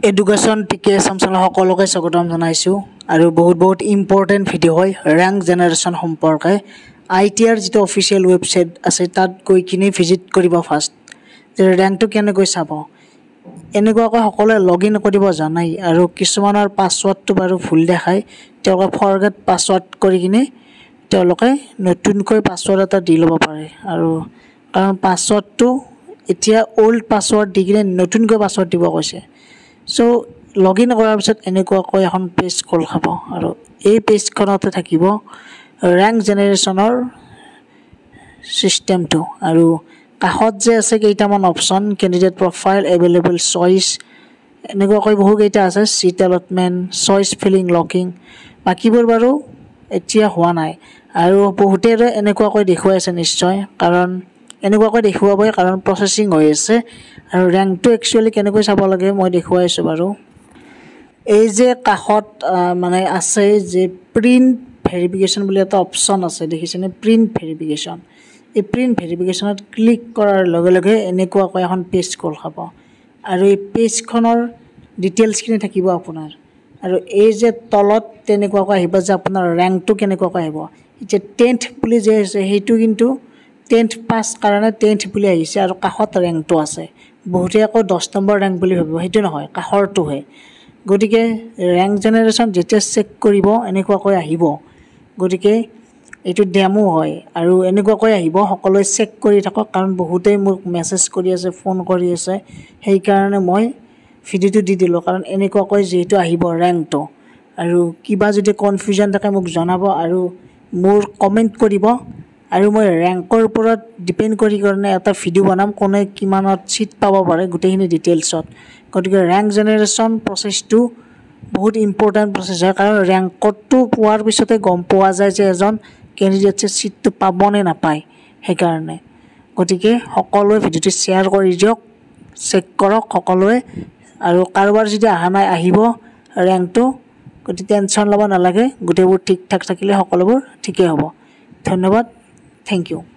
Education টিকে চামচালা সকলোকে স্বাগতম জনাইছোঁ আৰু বহুত ইম্পৰ্টেণ্ট ভিডিঅ' হয় ৰেংক জেনেৰেশ্যন সম্পৰ্কে ITR যিটো অফিচিয়েল ৱেবছাইট আছে তাত গৈ কিনে ভিজিট কৰিব ফাৰ্ষ্ট যে ৰেংকটো কেনেকৈ চাব এনেকুৱাকৈ সকলোৱে লগ ইন কৰিব জানাই আৰু কিছুমানৰ পাছৱৰ্ডটো বাৰু ভুল দেখায় তেওঁলোকে ফৰগেট পাছৱৰ্ড কৰি কিনে তেওঁলোকে নতুনকৈ পাছৱৰ্ড এটা দি ল'ব পাৰে আৰু কাৰণ পাছৱৰ্ডটো এতিয়া ওল্ড পাছৱৰ্ড দি কিনে নতুনকৈ পাছৱৰ্ড দিব কৈছে সো লগ ইন কৰাৰ পিছত এনেকুৱাকৈ এখন পেজ খোল খাব আৰু এই পেজখনতে থাকিব ৰেংক জেনেৰেশ্যনৰ চিষ্টেমটো আৰু কাষত যে আছে কেইটামান option candidate profile available choice এনেকুৱাকৈ বহুকেইটা আছে seat allotment choice filling locking বাকীবোৰ বাৰু এতিয়া হোৱা নাই আৰু বহুতেৰে এনেকুৱাকৈ দেখুৱাই আছে নিশ্চয় কাৰণ এনেকুৱাকৈ দেখুৱাবই কাৰণ প্ৰচেছিং হৈ আছে আৰু ৰেংকটো একচুৱেলি কেনেকৈ চাব লাগে মই দেখুৱাই আছোঁ বাৰু এই যে কাষত মানে আছে যে প্ৰিণ্ট ভেৰিফিকেশ্যন বুলি এটা অপশ্যন আছে দেখিছেনে প্ৰিণ্ট ভেৰিফিকেশ্যন এই প্ৰিণ্ট ভেৰিফিকেশ্যনত ক্লিক কৰাৰ লগে লগে এনেকুৱাকৈ এখন পেজ খোল খাব আৰু এই পেজখনৰ ডিটেইলছখিনি থাকিব আপোনাৰ আৰু এই যে তলত তেনেকুৱাকৈ আহিব যে আপোনাৰ ৰেংকটো কেনেকুৱাকৈ আহিব এতিয়া 10th বুলি যে আছে সেইটো কিন্তু 10th পাছ কাৰণে 10th বুলি আহিছে আৰু কাষত ৰেংকটো আছে বহুতে আকৌ 10 নম্বৰ ৰেংক বুলি ভাবিব সেইটো নহয় কাষৰটোহে গতিকে ৰেংক জেনেৰেশ্যন যেতিয়া চেক কৰিব এনেকুৱাকৈ আহিব গতিকে এইটো ডেমো হয় আৰু এনেকুৱাকৈ আহিব সকলোৱে চেক কৰি থাকক কাৰণ বহুতেই মোক মেছেজ কৰি আছে ফোন কৰি আছে সেইকাৰণে মই ভিডিঅ'টো দি দিলোঁ কাৰণ এনেকুৱাকৈ যিহেতু আহিব ৰেংকটো আৰু কিবা যদি কনফিউজন থাকে মোক জনাব আৰু মোৰ কমেণ্ট কৰিব আৰু মই ৰেংকৰ ওপৰত ডিপেণ্ড কৰি কাৰণে এটা ভিডিঅ' বনাম কোনে কিমানত চিট পাব পাৰে গোটেইখিনি ডিটেইলছত গতিকে ৰেংক জেনেৰেশ্যন প্ৰচেছটো বহুত ইম্পৰ্টেণ্ট প্ৰচেছ হয় কাৰণ ৰেংকটো পোৱাৰ পিছতে গম পোৱা যায় যে এজন কেণ্ডিডেটছে চিটটো পাব নে নাপায় সেইকাৰণে গতিকে সকলোৱে ভিডিঅ'টো শ্বেয়াৰ কৰি দিয়ক চেক কৰক সকলোৱে আৰু কাৰোবাৰ যদি অহা নাই আহিব ৰেংকটো গতিকে টেনশ্যন ল'ব নালাগে গোটেইবোৰ ঠিক ঠাক থাকিলে সকলোবোৰ ঠিকেই হ'ব ধন্যবাদ Thank you.